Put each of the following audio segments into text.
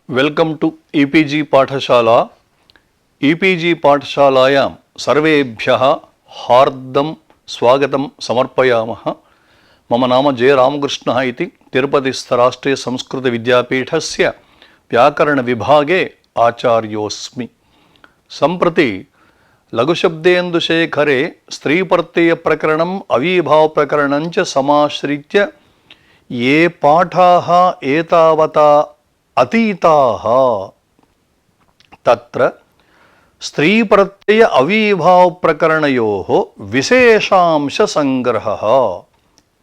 Welcome to e-PG पाठशाला। E-PG पाठशालायां सर्वेभ्यः हार्दं स्वागतं समर्पयामः। मम नाम जे रामकृष्णः इति तिरुपतिस्थ राष्ट्रीय संस्कृत विद्यापीठस्य व्याकरण विभागे आचार्योऽस्मि। सम्प्रति लघुशब्देन्दुशेखरे स्त्रीप्रत्यय प्रकरणम् अविभाव प्रकरणं च समाश्रित्य ये पाठाः एतावता अतीताः तत्र स्त्री प्रत्यय अविभाव प्रकरणयोः विशेषांश संग्रहः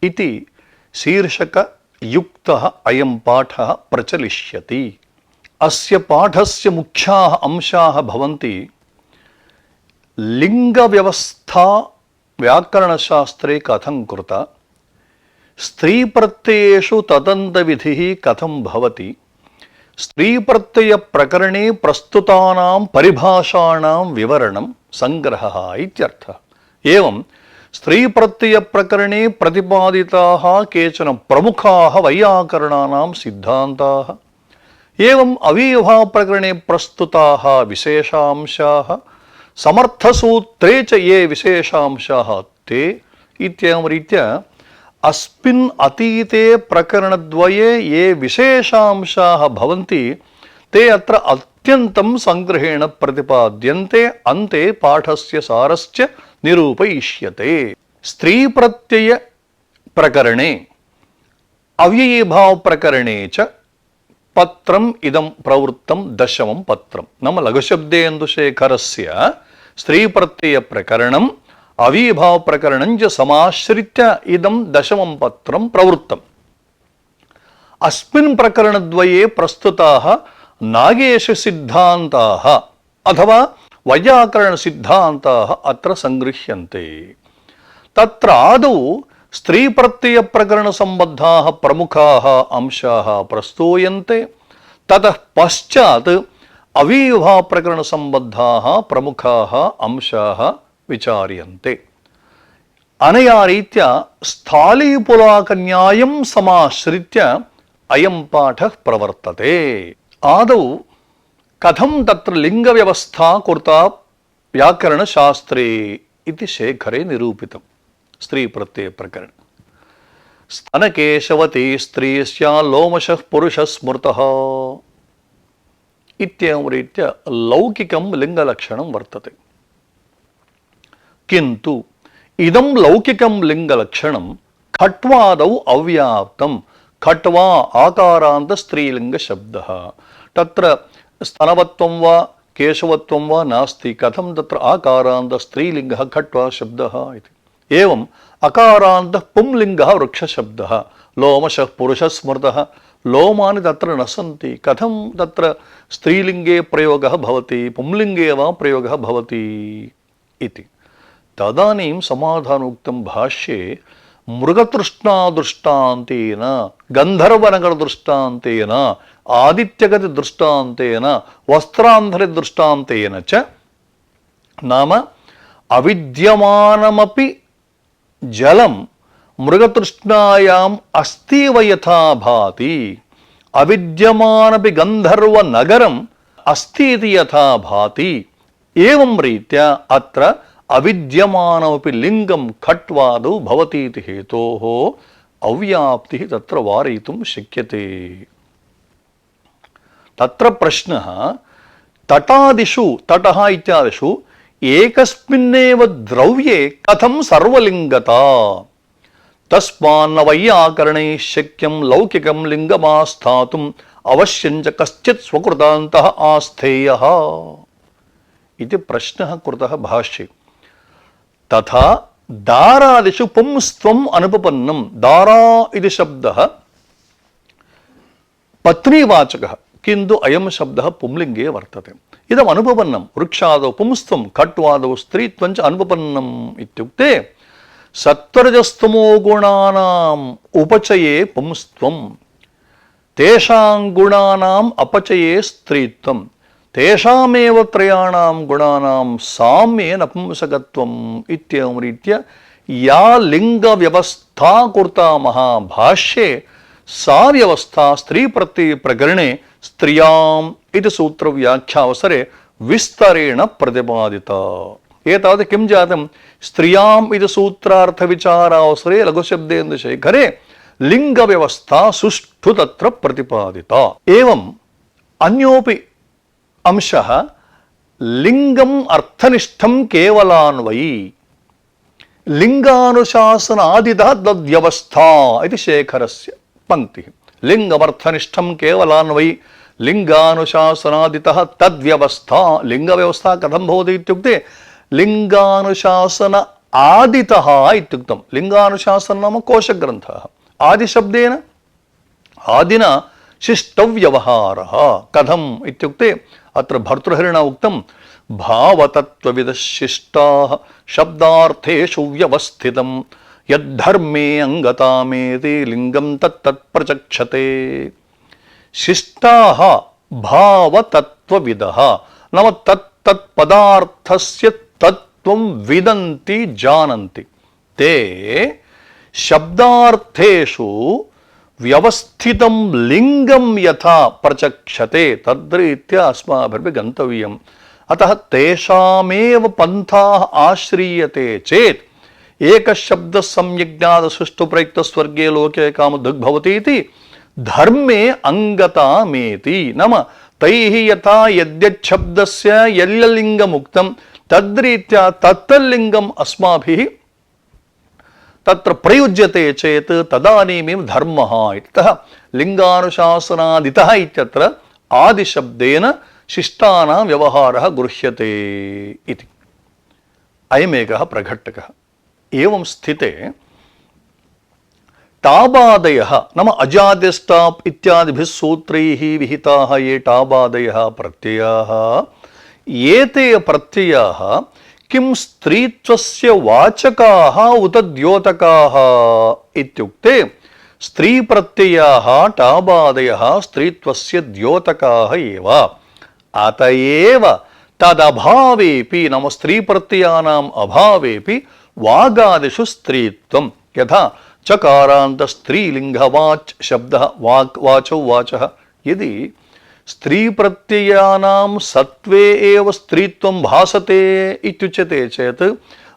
इति शीर्षक युक्तः अयं पाठः प्रचलिष्यति। अस्य पाठस्य मुख्याः अंशाः भवन्ति लिंग व्यवस्था व्याकरणशास्त्रे कथं कृता, स्त्री प्रत्ययेषु तदन्तविधिः कथं भवति, स्त्री प्रत्यय प्रकरणे प्रस्तुतानां परिभाषाणां विवरणं संग्रहः इत्यर्थः। एवं स्त्री प्रत्यय प्रकरणे प्रतिपादिताः केचन प्रमुखाः वैयाकरणानां सिद्धान्ताः, एवं अविभाव प्रकरणे प्रस्तुताः विशेषांशाः, समर्थसूत्रे च ये विशेषांशाः ते इत्येवं रीत्या अस्मिन् अतीते प्रकरणद्वये ये विशेषांशाः भवन्ति ते अत्र अत्यन्तं संग्रहेण प्रतिपाद्यन्ते। अन्ते पाठस्य सारश्च निरूपयिष्यते। स्त्री प्रत्यय प्रकरणे अव्ययीभाव प्रकरणे च पत्रम् इदं प्रवृत्तं दशमं पत्रं। नाम लघुशब्देन्दुशेखरस्य स्त्री प्रत्यय प्रकरणं अविभाव प्रकरणं च समाश्रित्य इदं दशमं पत्रं प्रवृत्तम्। अस्मिन् प्रकरणद्वये प्रस्तुताः नागेश सिद्धान्ताः अथवा वैयाकरण सिद्धान्ताः अत्र संगृह्यन्ते। तत्र आदौ स्त्री प्रत्यय प्रकरण सम्बद्धाः प्रमुखाः अंशाः प्रस्तूयन्ते, ततः पश्चात् अविभाव प्रकरण सम्बद्धाः प्रमुखाः अंशाः विचार्यन्ते। अनया रीत्या स्थालीपुलाकन्यायं समाश्रित्य अयं पाठः प्रवर्तते। आदौ कथं तत्र लिङ्गव्यवस्था कृता व्याकरणशास्त्रे इति शेखरे निरूपितं। स्त्री प्रत्यय प्रकरण स्तनकेशवती स्त्री स्यात् लोमशः पुरुषः स्मृतः इत्येवं रीत्या लौकिकं लिङ्गलक्षणं वर्तते। किन्तु इदं लौकिकं लिङ्गलक्षणं खट्वादौ अव्याप्तं। खट्वा आकारान्त स्त्रीलिङ्गशब्दः। तत्र स्तनवत्वं वा केशवत्वं वा नास्ति। कथं तत्र आकारान्त स्त्रीलिङ्गः खट्वा शब्दः इति। एवं अकारान्तः पुंलिङ्गः वृक्षशब्दः। लोमशः पुरुषः स्मृतः। लोमानि तत्र न सन्ति। कथं तत्र स्त्रीलिङ्गे प्रयोगः भवति, पुंलिङ्गे वा प्रयोगः भवति इति। तदानीं समाधानोक्तं भाष्ये मृगतृष्णादृष्टान्तेन, गन्धर्वनगरदृष्टान्तेन, आदित्यगतिदृष्टान्तेन, वस्त्रान्धरिदृष्टान्तेन च, नाम अविद्यमानमपि जलं मृगतृष्णायाम् अस्तीव यथा भाति, अविद्यमानमपि गन्धर्वनगरम् अस्तीति यथा भाति, एवं रीत्या अत्र अविद्यमानमपि लिङ्गं खट्वादौ भवतीति हेतोः अव्याप्तिः तत्र वारयितुं शक्यते। तत्र प्रश्नः, तटादिषु, तटः इत्यादिषु एकस्मिन्नेव द्रव्ये कथं सर्वलिङ्गता? तस्मान्न वैयाकरणैः शक्यं लौकिकं लिङ्गमास्थातुम् अवश्यं च कश्चित् स्वकृतान्तः आस्थेयः इति प्रश्नः कृतः भाष्ये। तथा दारादिषु पुंस्त्वम् अनुपपन्नं। दारा इति शब्दः पत्नीवाचकः, किन्तु अयं शब्दः पुंलिङ्गे वर्तते। इदम् अनुपपन्नं। वृक्षादौ पुंस्त्वं, खट्वादौ स्त्रीत्वं च अनुपपन्नम् इत्युक्ते सत्वरजस्तमो गुणानाम् उपचये पुंस्त्वं, तेषां गुणानाम् अपचये स्त्रीत्वं, तेषामेव त्रयाणां गुणानां साम्ये नपुंसकत्वम् इत्येवं रीत्या या लिङ्गव्यवस्था कृता महाभाष्ये सा व्यवस्था स्त्री प्रत्यय प्रकरणे स्त्रियाम् इति सूत्रव्याख्यावसरे विस्तरेण प्रतिपादिता। एतावत् किं जातं, स्त्रियाम् इति सूत्रार्थविचारावसरे लघुशब्देन्दुशेखरे लिङ्गव्यवस्था सुष्ठु तत्र प्रतिपादिता। एवम् अन्योपि अंशः लिङ्गम् अर्थनिष्ठं केवलान्वयी लिङ्गानुशासनादितः तद्व्यवस्था इति शेखरस्य पङ्क्तिः। लिङ्गमर्थनिष्ठं केवलान्वयी लिङ्गानुशासनादितः तद्व्यवस्था। लिङ्गव्यवस्था कथं भवति इत्युक्ते लिङ्गानुशासन आदितः इत्युक्तं। लिङ्गानुशासनं नाम कोशग्रन्थः। आदिशब्देन आदिना शिष्टव्यवहारः कथम् इत्युक्ते अत्र भर्तृहरिणा उक्तं भावतत्त्वविदः शिष्टाः शब्दार्थेषु व्यवस्थितं यद्धर्मे अंगतामेति लिंगं तत्तत् प्रचक्षते। शिष्टाः भावतत्त्वविदः नाम तत्तत् पदार्थस्य तत्त्वं विदन्ति जानन्ति। ते शब्दार्थेषु व्यवस्थितं लिंगं यथा प्रचक्षते तद्रीत्या अस्माभिर्भि गन्तव्यम्। अतः तेषामेव पन्थाः आश्रीयते चेत् एकशब्दः सम्यग्ज्ञात सुष्ठु प्रयुक्त स्वर्गे लोके कामधुग्भवति इति धर्मे अंगतामेति। नाम तैः यथा यद्यच्छब्दस्य यल्यलिङ्गमुक्तं तद्रीत्या तत्तल्लिङ्गम् अस्माभिः तत्र प्रयुज्यते चेत् तदानीमेव धर्मः। इत्यतः लिङ्गानुशासनादितः इत्यत्र आदिशब्देन शिष्टानां व्यवहारः गृह्यते इति। अयमेकः प्रघट्टकः। एवं स्थिते टाबादयः नाम अजाद्यस्टाप् इत्यादिभिः सूत्रैः विहिताः ये टाबादयः प्रत्ययाः, एते प्रत्ययाः किं स्त्रीत्वस्य वाचकाः उत द्योतकाः इत्युक्ते स्त्रीप्रत्ययाः टाबादयः स्त्रीत्वस्य द्योतकाः एव। अतएव तदभावेपि नाम स्त्रीप्रत्ययानाम् अभावेपि वागादिषु स्त्रीत्वं। यथा चकारान्त स्त्रीलिङ्गवाच् शब्दः वाक् वाचौ वाचः। यदि स्त्रीप्रत्ययानां सत्त्वे एव स्त्रीत्वं भासते इत्युच्यते चेत्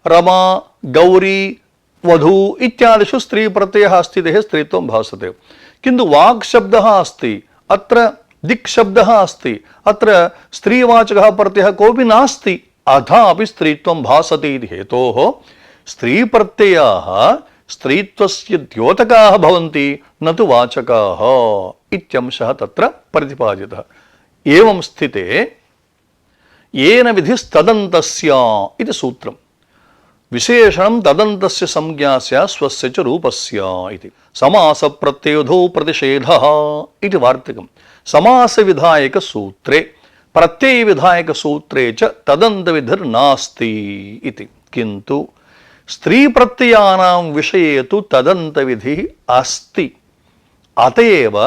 रमा गौरी वधू इत्यादिषु स्त्रीप्रत्ययः अस्ति देहे स्त्रीत्वं भासते। किन्तु वाक् शब्दः अस्ति, अत्र दिक् शब्दः अस्ति, अत्र स्त्रीवाचकः प्रत्ययः कोऽपि नास्ति, अथापि स्त्रीत्वं भासते इति हेतोः स्त्रीप्रत्ययाः स्त्रीत्वस्य द्योतकाः भवन्ति न तु वाचकाः इत्यंशः तत्र प्रतिपादितः। एवं स्थिते येन विधिस्तदन्तस्य इति सूत्रं। विशेषणं तदन्तस्य संज्ञा स्यात् स्वस्य च रूपस्य इति। समासप्रत्ययोधौ प्रतिषेधः इति वार्तिकं। समासविधायकसूत्रे प्रत्ययविधायकसूत्रे च तदन्तविधिर्नास्ति इति। किन्तु स्त्रीप्रत्ययानां विषये तु तदन्तविधिः अस्ति। अतएव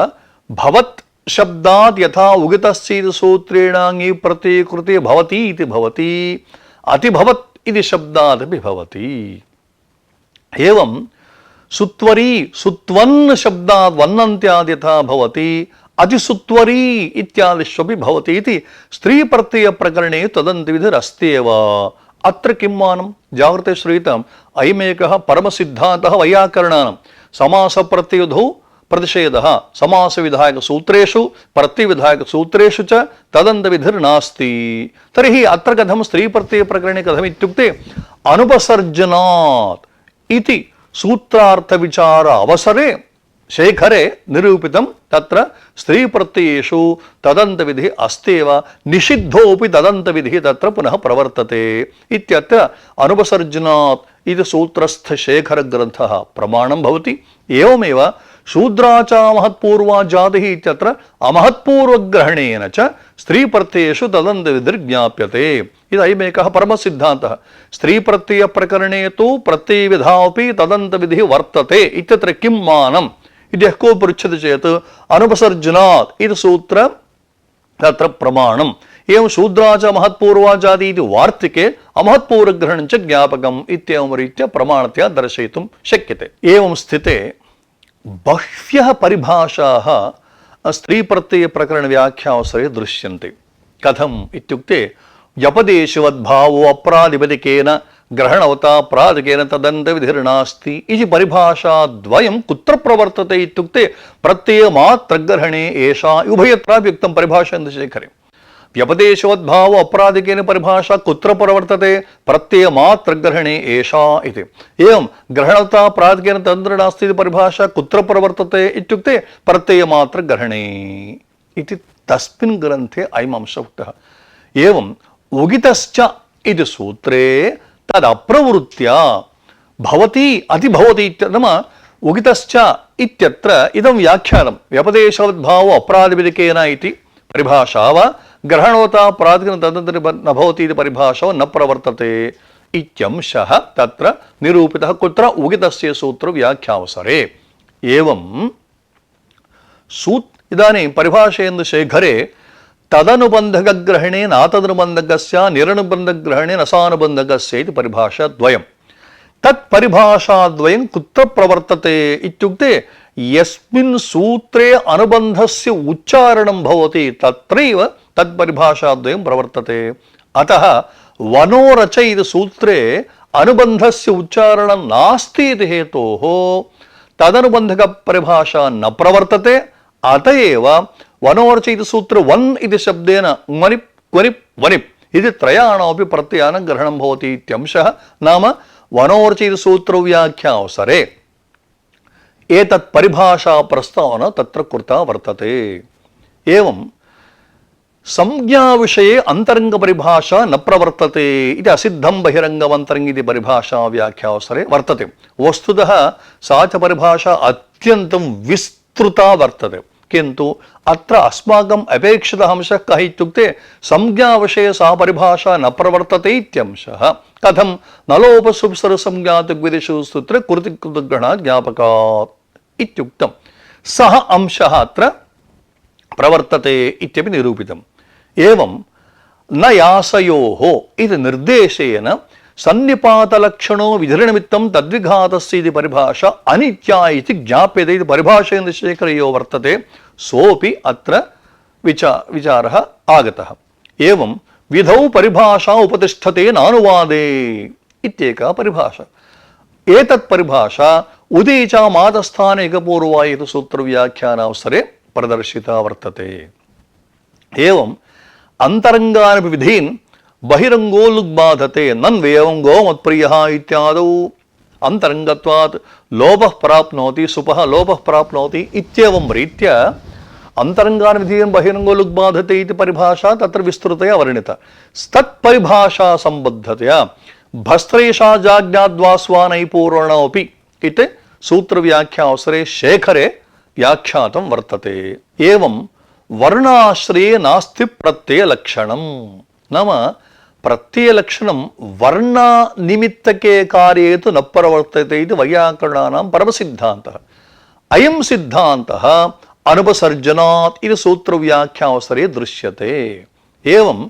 भवत् शब्दात् यथा उगितस्येति सूत्रेण ङि प्रत्ययकृते भवति इति भवति, अतिभवत् इति शब्दादपि भवति। एवं सुत्वरी सुत्वन् शब्दात् वन्नन्त्याद् यथा भवति अतिसुत्वरी इत्यादिष्वपि भवति इति स्त्रीप्रत्ययप्रकरणे तदन्तविधिरस्त्येव। अत्र किं मानं जाग्रते श्रूयताम्। अयमेकः परमसिद्धान्तः वैयाकरणानां। समासप्रत्ययोधौ प्रतिषेधः समासविधायकसूत्रेषु प्रत्ययविधायकसूत्रेषु च तदन्तविधिर्नास्ति। तर्हि अत्र कथं स्त्रीप्रत्ययप्रकरणे कथम् इत्युक्ते अनुपसर्जनात् इति सूत्रार्थविचार अवसरे शेखरे निरूपितं तत्र स्त्रीप्रत्ययेषु तदन्तविधिः अस्त्येव, निषिद्धोऽपि तदन्तविधिः तत्र पुनः प्रवर्तते इत्यत्र अनुपसर्जनात् इति सूत्रस्थशेखरग्रन्थः प्रमाणं भवति। एवमेव शूद्राचा महत्पूर्वा जातिः इत्यत्र अमहत्पूर्वग्रहणेन च स्त्रीप्रत्ययेषु तदन्तविधिर्ज्ञाप्यते। इदयमेकः परमसिद्धान्तः। स्त्रीप्रत्ययप्रकरणे तु प्रत्ययविधावपि तदन्तविधिः वर्तते इत्यत्र किं मानम् इति यः कोऽपि पृच्छति चेत् अनुपसर्जनात् इति सूत्र तत्र प्रमाणम्। एवं शूद्राच महत्पूर्वा जाति इति वार्तिके अमहत्पूर्वग्रहणं च ज्ञापकम् इत्येवं रीत्या प्रमाणतया दर्शयितुं शक्यते। एवं स्थिते बह्व्यः परिभाषाः स्त्री प्रत्यय प्रकरण व्याख्यावसरे दृश्यन्ते। कथम् इत्युक्ते व्यपदेशवद्भावो अप्रातिपदिकेन ग्रहणवता प्रातिकेन तदन्तविधिर्नास्ति इति परिभाषाद्वयं कुत्र प्रवर्तते इत्युक्ते प्रत्ययमात्रग्रहणे एषा उभयत्रापि युक्तं परिभाषेन्दुशेखरे। व्यपदेशवद्भावो अप्रातिकेन परिभाषा कुत्र प्रवर्तते प्रत्ययमात्रग्रहणे एषा इति। एवं ग्रहणवता प्रातिकेन तदन्तविधिर्नास्ति इति परिभाषा कुत्र प्रवर्तते इत्युक्ते प्रत्ययमात्रग्रहणे इति तस्मिन् ग्रन्थे अयम् अंशः उक्तः। एवं उगितश्च इति सूत्रे तदप्रवृत्या भवति अतिभवति नाम उगितश्च इत्यत्र इदं व्याख्यानं व्यपदेशवद्भावो अप्रातिपदिकेन इति परिभाषा वा ग्रहणवता प्रातिकेन तदन्तविधिर् न भवति इति परिभाषा न प्रवर्तते इत्यंशः तत्र निरूपितः कुत्र उगितस्य सूत्रव्याख्यावसरे। एवं इदानीं परिभाषेन्दुशेखरे तदनुबन्धकग्रहणे नातदनुबन्धकस्य निरनुबन्धकग्रहणे नसानुबन्धकस्य इति परिभाषाद्वयं। तत्परिभाषाद्वयं कुत्र प्रवर्तते इत्युक्ते यस्मिन् सूत्रे अनुबन्धस्य उच्चारणं भवति तत्रैव तत्परिभाषाद्वयं प्रवर्तते। अतः वनोरच इति सूत्रे अनुबन्धस्य उच्चारणं नास्ति इति हेतोः तदनुबन्धकपरिभाषा न प्रवर्तते। अतएव वनोरच इति सूत्र वन् इति शब्देन वनिप् क्वनिप् वनिप् इति त्रयाणामपि प्रत्ययानां ग्रहणं भवति इत्यंशः। नाम वनोरच इति सूत्रव्याख्यावसरे एतत् परिभाषा प्रस्तावना तत्र कृता वर्तते। एवं संज्ञाविषये अन्तरङ्गपरिभाषा न प्रवर्तते इति असिद्धं बहिरङ्गमन्तरङ्ग इति परिभाषा व्याख्यावसरे वर्तते। वस्तुतः सा च परिभाषा अत्यन्तं विस्तृता वर्तते, किन्तु अत्र अस्माकम् अपेक्षितः अंशः कः इत्युक्ते संज्ञाविषये सा परिभाषा न प्रवर्तते इत्यंशः। कथं नलोपसुप्सरसंज्ञातग्विदिषु सूत्रे कृतिकृतग्रहणात् ज्ञापकात् इत्युक्तं सः अंशः अत्र प्रवर्तते इत्यपि निरूपितम्। एवं न यासयोः इति निर्देशेन सन्निपातलक्षणो विधिर्निमित्तं तद्विघातस्य इति परिभाषा अनित्या इति ज्ञाप्यते इति परिभाषेन्दुशेखरयो वर्तते। सोऽपि अत्र विचारः आगतः। एवं विधौ परिभाषा उपतिष्ठते नानुवादे इत्येका परिभाषा। एतत् परिभाषा उदीचा मातस्थान एकपूर्वा इति सूत्रव्याख्यानावसरे प्रदर्शिता वर्तते। एवं अन्तरङ्गानपि विधीन् बहिरङ्गोलुग्बाधते नन्वेवं गोमत्प्रियः इत्यादौ अन्तरङ्गत्वात् लोभः प्राप्नोति सुपः लोभः प्राप्नोति इत्येवं रीत्या अन्तरङ्गान् विधीन् बहिरङ्गोलुग्बाधते इति परिभाषा तत्र विस्तृतया वर्णिता। तत्परिभाषा सम्बद्धतया भस्त्रेषाजाज्ञाद्वास्वानैपूर्णोऽपि इति सूत्रव्याख्यावसरे शेखरे व्याख्यातं वर्तते। एवं वर्णाश्रये नास्ति प्रत्ययलक्षणं। नाम प्रत्ययलक्षणं वर्णनिमित्तके कार्ये तु न प्रवर्तते इति वैयाकरणानां परमसिद्धान्तः। अयं सिद्धान्तः अनुपसर्जनात् इति सूत्रव्याख्यावसरे दृश्यते। एवं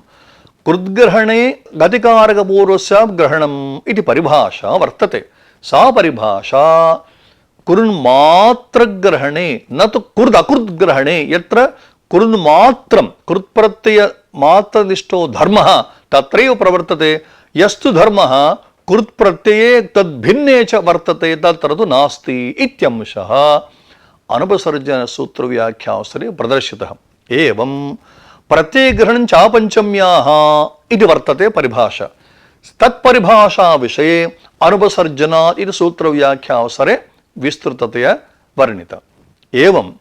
कृद्ग्रहणे गतिकारकपूर्वस्य ग्रहणम् इति परिभाषा वर्तते। सा परिभाषा कुर्न्मात्रग्रहणे न तु कुर्दकुर्द्ग्रहणे यत्र कुर्न्मात्रं कृत्प्रत्यय मात्रनिष्ठो धर्मः तत्रैव प्रवर्तते। यस्तु धर्मः कृत्प्रत्यये तद्भिन्ने च वर्तते तत्र तु नास्ति इत्यंशः अनुपसर्जनसूत्रव्याख्यावसरे प्रदर्शितः। एवं प्रत्ययग्रहणं चापञ्चम्याः इति वर्तते परिभाषा। तत्परिभाषा विषये अनुपसर्जनात् इति सूत्रव्याख्यावसरे विस्तृततया वर्णिता। एवं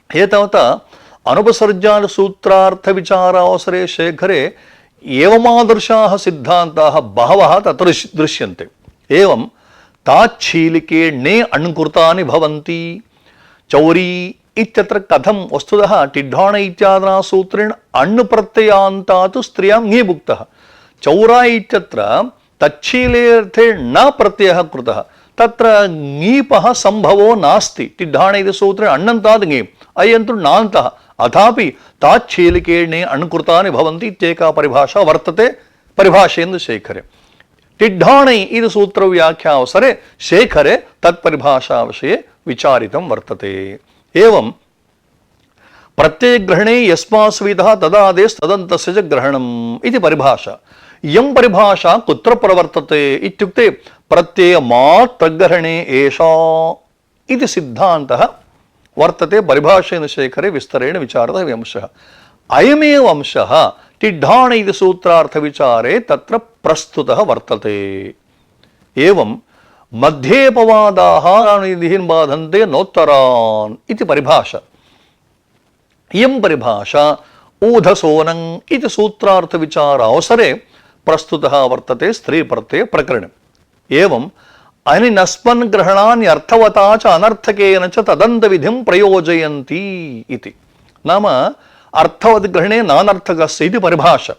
एतावता अनुपसर्जनसूत्रार्थविचारावसरे शेखरे एवमादर्शाः सिद्धान्ताः बहवः तत्र दृश्यन्ते। एवं ताच्छीलिके णे अण्कृतानि भवन्ति। चौरी इत्यत्र कथं वस्तुतः टिड्ढाण इत्यादिना सूत्रेण अण् प्रत्ययान्तात् स्त्रियां ङीभुक्तः। चौरा इत्यत्र तच्छीलेऽर्थे न प्रत्ययः कृतः, तत्र ङीपः सम्भवो नास्ति। टिड्ढाण इति सूत्रे अण्णन्तात् ङी अयन्तु नान्तः, अथापि ताच्छीलिके णे अण्कृतानि भवन्ति इत्येका परिभाषा वर्तते परिभाषेन्दुशेखरे। टिड्ढाणै इति सूत्रव्याख्यावसरे शेखरे तत्परिभाषा विषये विचारितं वर्तते। एवं प्रत्ययग्रहणे यस्मास्वितः तदादेस्तदन्तस्य च ग्रहणम् इति परिभाषा। इयं परिभाषा कुत्र प्रवर्तते इत्युक्ते प्रत्ययमात्रग्रहणे एषा इति सिद्धान्तः वर्तते परिभाषेन्दुशेखरे विस्तरेण विचारः अंशः। अयमेव अंशः तिड्ढाण इति सूत्रार्थविचारे तत्र प्रस्तुतः वर्तते। एवं मध्येपवादाः निधिं बाधन्ते नोत्तरान् इति परिभाषा। इयं परिभाषा ऊधसोनं इति सूत्रार्थविचारावसरे प्रस्तुतः वर्तते स्त्रीप्रत्यय प्रकरणे। एवं अनिनस्मन् ग्रहणानि अर्थवता च अनर्थकेन च तदन्तविधिं प्रयोजयन्ति इति। नाम अर्थवत् ग्रहणे नानर्थकस्य इति परिभाषा।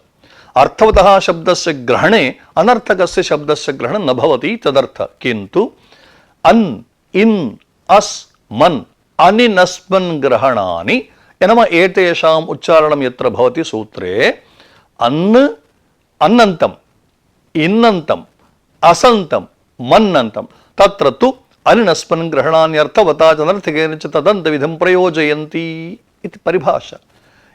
अर्थवतः शब्दस्य ग्रहणे अनर्थकस्य शब्दस्य ग्रहणं न भवति तदर्थ। किन्तु अन् इन् अस् मन् अनिनस्मन् ग्रहणानि नाम एतेषाम् उच्चारणं यत्र भवति सूत्रे अन् अन्नन्तं इन्नन्तं असन्तं मन्नन्तं तत्र तु अनिनस्मन् ग्रहणानि अर्थवता च अनर्थकेन च तदन्तविधिं प्रयोजयन्ति इति परिभाषा।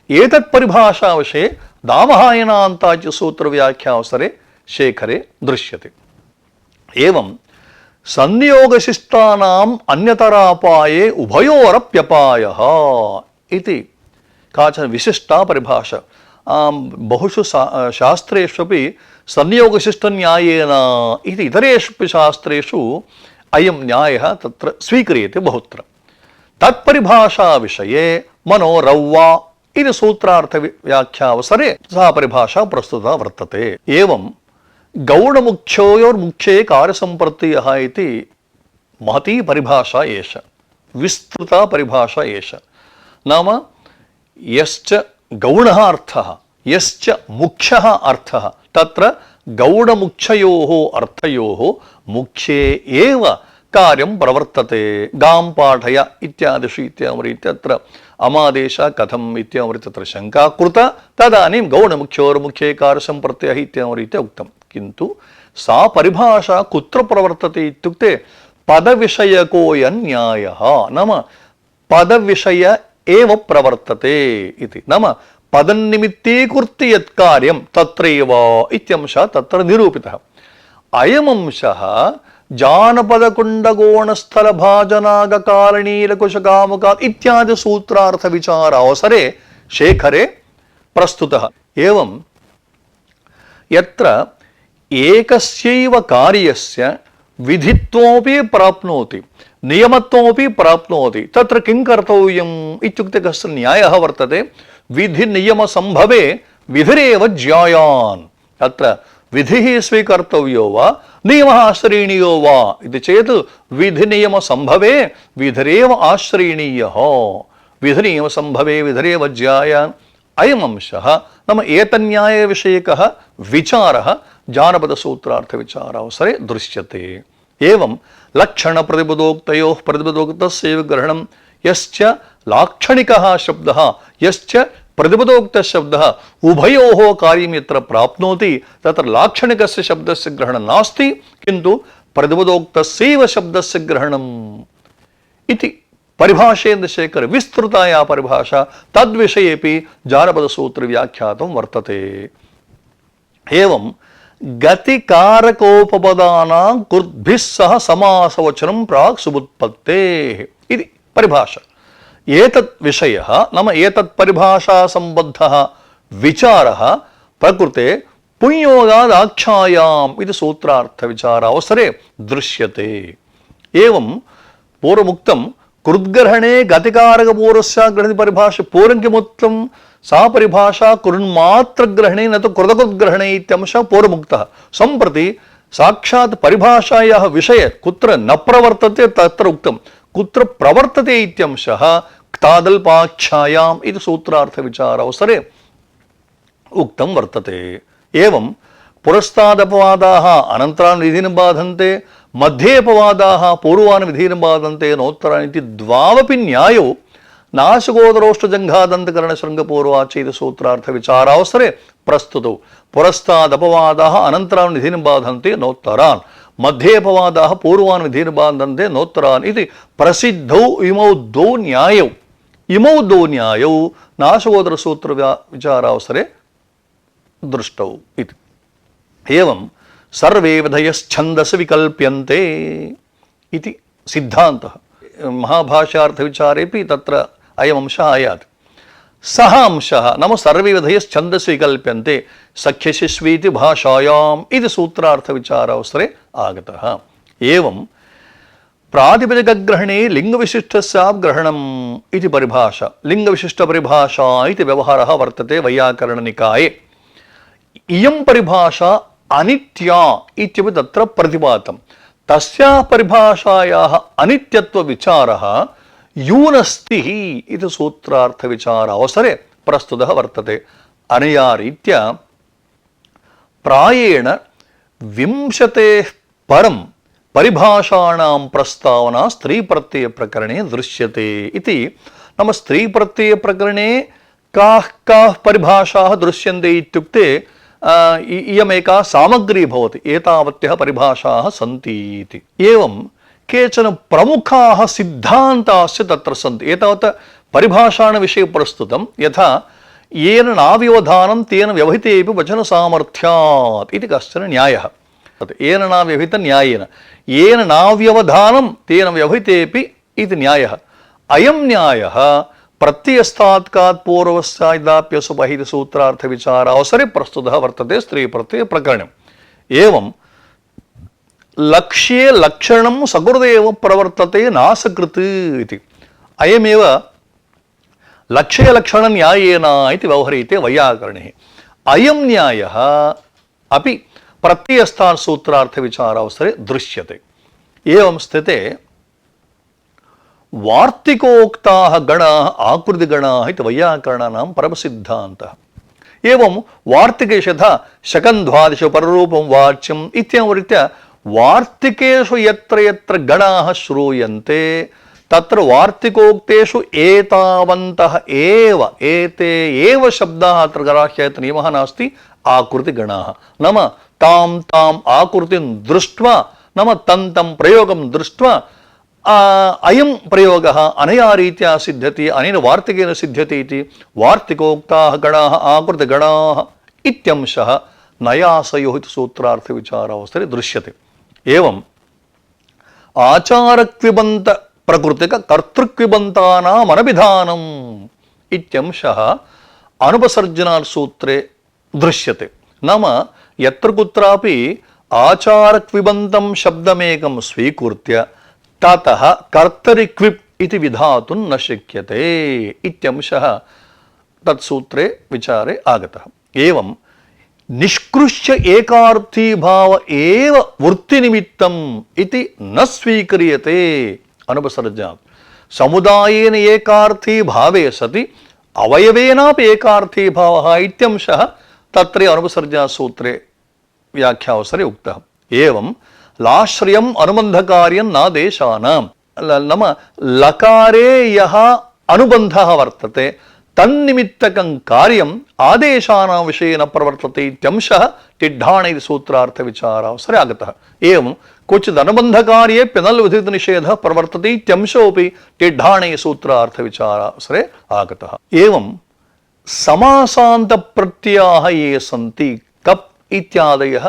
एतत् परिभाषा विषये दामहायनान्ताच्य सूत्रव्याख्यावसरे शेखरे दृश्यते। एवं संयोगशिष्टानाम् अन्यतरापाये उभयोरप्यपायः इति काचन विशिष्टा परिभाषा। बहुषु शास्त्रेष्वपि संयोगशिष्टन्यायेन इति इतरेषु शास्त्रेषु अयं न्यायः तत्र स्वीक्रियते बहुत्र। तत्परिभाषा विषये मनोरव्वा इति सूत्रार्थव्याख्यावसरे सा परिभाषा प्रस्तुता वर्तते। एवं गौणमुख्योर्मुख्ये कार्यसम्प्रत्ययः इति महती परिभाषा एषा, विस्तृता परिभाषा एषा। नाम यश्च गौणः अर्थः यश्च मुख्यः अर्थः तत्र गौणमुख्ययोः अर्थयोः मुख्ये एव कार्यं प्रवर्तते। गां पाठय इत्यादिषु इत्यामरीत्या तत्र अमादेशः कथम् इत्यामरीत्या तत्र शङ्का कृता। तदानीं गौणमुख्योर्मुख्ये कार्यसम्प्रत्ययः इत्यामरीत्या उक्तं। किन्तु सा परिभाषा कुत्र प्रवर्तते इत्युक्ते पदविषयकोऽयं न्यायः। नाम पदविषय एव प्रवर्तते इति। नाम पदन्निमित्तीकृत्य यत् कार्यं तत्रैव इत्यंशः तत्र निरूपितः। अयमंशः जानपदकुण्डगोणस्थलभाजनागकारणीलकुशकामुका इत्यादि सूत्रार्थविचारावसरे शेखरे प्रस्तुतः। एवं यत्र एकस्यैव कार्यस्य विधित्वमपि प्राप्नोति नियमत्वमपि प्राप्नोति तत्र किं कर्तव्यम् इत्युक्ते कस्य न्यायः वर्तते। विधिनियमसम्भवे विधिरेव ज्यायान्। अत्र विधिः स्वीकर्तव्यो वा नियमः आश्रयणीयो वा इति चेत् विधिनियमसम्भवे विधिरेव आश्रयणीयः। विधिनियमसम्भवे विधिरेव ज्यायान् अयम् अंशः नाम एतन्यायविषयकः विचारः जानपदसूत्रार्थविचारावसरे दृश्यते। एवं लक्षणप्रतिपदोक्तयोः प्रतिपदोक्तस्यैव ग्रहणं यश्च लाक्षणिकः शब्दः यश्च प्रतिपदोक्तशब्दः उभयोः कार्यं यत्र प्राप्नोति तत्र लाक्षणिकस्य शब्दस्य ग्रहणं नास्ति किन्तु प्रतिपदोक्तस्यैव शब्दस्य ग्रहणम् इति परिभाषेन्दुशेखर विस्तृता या परिभाषा तद्विषयेपि जानपदसूत्रव्याख्यातं वर्तते। एवं गतिकारकोपपदानां कुर्द्भिः सह समासवचनं प्राक् सुबुत्पत्तेः इति परिभाषा। एतत् विषयः नाम एतत् परिभाषा सम्बद्धः विचारः प्रकृते पुंयोगादाख्यायाम् इति सूत्रार्थविचारावसरे दृश्यते। एवं पूर्वमुक्तं कृद्ग्रहणे गतिकारकपूर्वस्य ग्रहणि परिभाषा पूर्वं किमुक्तं सा परिभाषा कुर्न्मात्रग्रहणे न तु कृतकृद्ग्रहणे इत्यंशः पूर्वमुक्तः। सम्प्रति साक्षात् परिभाषायाः विषये कुत्र न प्रवर्तते तत्र उक्तं कुत्र प्रवर्तते इत्यंशः क्तादल्पाख्यायाम् इति सूत्रार्थविचारावसरे उक्तं वर्तते। एवं पुरस्तादपवादाः अनन्तरान् विधीन् बाधन्ते मध्येपवादाः पूर्वान् विधीन् बाधन्ते नोत्तरान् इति द्वावपि न्यायौ नाशगोदरोष्टजङ्घादन्तकरणशृङ्गपूर्वाच इति सूत्रार्थविचारावसरे प्रस्तुतौ। पुरस्तादपवादाः अनन्तरान् विधीन् बाधन्ते नोत्तरान् मध्येपवादाः पूर्वान् विधीन् बाधन्ते नोत्तरान् इति प्रसिद्धौ इमौ द्वौ न्यायौ इमौ दो न्यायौ नाशोदरसूत्रविचारावसरे दृष्टौ इति। एवं सर्वे विधयश्छन्दसि विकल्प्यन्ते इति सिद्धान्तः। महाभाष्यार्थविचारेपि तत्र अयमंशः आयाति। सः अंशः नाम सर्वे विधयश्छन्दसि विकल्प्यन्ते सख्यशिश्वीति भाषायाम् इति सूत्रार्थविचारावसरे आगतः। एवं प्रातिपदिकग्रहणे लिङ्गविशिष्टस्याग्रहणम् इति परिभाषा, लिङ्गविशिष्टपरिभाषा इति व्यवहारः वर्तते वैयाकरणनिकाये। इयं परिभाषा अनित्या इत्यपि तत्र प्रतिपातं। तस्याः परिभाषायाः अनित्यत्वविचारः यूनस्तिः इति सूत्रार्थविचारावसरे प्रस्तुतः वर्तते। अनया रीत्या प्रायेण 20 परं परिभाषाणां प्रस्तावना स्त्रीप्रत्ययप्रकरणे दृश्यते इति। नाम स्त्रीप्रत्ययप्रकरणे काः काः परिभाषाः दृश्यन्ते इत्युक्ते इयमेका सामग्री भवति, एतावत्यः परिभाषाः सन्ति इति। एवं केचन प्रमुखाः सिद्धान्ताश्च तत्र सन्ति। एतावत् परिभाषाणां विषये प्रस्तुतं, यथा येन नाव्यवधानं तेन व्यवहितेऽपि वचनसामर्थ्यात् इति कश्चन न्यायः। येन नाव्यवहितन्यायेन, येन नाव्यवधानं तेन व्यवहितेऽपि इति न्यायः। अयं न्यायः प्रत्ययस्थात्कात् पूर्वस्यादाप्यसुबहिः सूत्रार्थविचारावसरे प्रस्तुतः वर्तते स्त्रीप्रत्ययप्रकरणम्। एवं लक्ष्ये लक्षणं सकृदेव प्रवर्तते नासकृत् इति। अयमेव लक्ष्यलक्षणन्यायेन इति व्यवह्रियते वैयाकरणैः। अयं न्यायः अपि प्रत्ययस्थात् सूत्रार्थविचारावसरे दृश्यते। एवं स्थिते वार्तिकोक्ताः गणाः आकृतिगणाः इति वैयाकरणानां परमसिद्धान्तः। एवं वार्तिकेषु यथा शकन्ध्वादिषु पररूपं वाच्यम् इत्येवं रीत्या वार्तिकेषु यत्र यत्र गणाः श्रूयन्ते तत्र वार्तिकोक्तेषु एतावन्तः एव, एते एव शब्दाः अत्र ग्राह्याः इति नियमः नास्ति। आकृतिगणाः नाम तां ताम् आकृतिं दृष्ट्वा, नाम तं तं प्रयोगं दृष्ट्वा अयं प्रयोगः अनया रीत्या सिद्ध्यति, अनेन वार्तिकेन सिद्ध्यति इति वार्तिकोक्ताः गणाः आकृतिगणाः इत्यंशः नयासयोः इति सूत्रार्थविचारावसरे दृश्यते। एवं आचारक्विबन्त प्रकृतिक कर्तृक्विबन्तानाम् अनभिधानम् इत्यंशः अनुपसर्जनात् सूत्रे दृश्यते। नाम यत्र कुत्रापि आचारक्विबन्तं शब्दमेकं स्वीकृत्य ततः कर्तरि क्विप् इति विधातुं न शक्यते इत्यंशः तत्सूत्रे विचारे आगतः। एवं निष्कृष्य एकार्थी भाव एव वृत्तिनिमित्तम् इति न स्वीक्रियते अनुपसर्जनात्। समुदायेन एकार्थी भावे सति अवयवेनापि एकार्थी भावः इत्यंशः तत्र अनुपसर्जनात् सूत्रे व्याख्यावसरे उक्तः। एवं लाश्रयम् अनुबन्धकार्यं नादेशानां, नाम लकारे यः अनुबन्धः वर्तते तन्निमित्तकं कार्यम् आदेशानां विषये न प्रवर्तते इत्यंशः टिड्ढाण इति सूत्रार्थविचारावसरे आगतः। एवं क्वचित् अनुबन्धकार्ये प्यनल् विधिनिषेधः प्रवर्तते इत्यंशोऽपि टिड्ढाण इति सूत्रार्थविचारावसरे आगतः। एवं समासान्तप्रत्ययाः ये सन्ति कप् इत्यादयः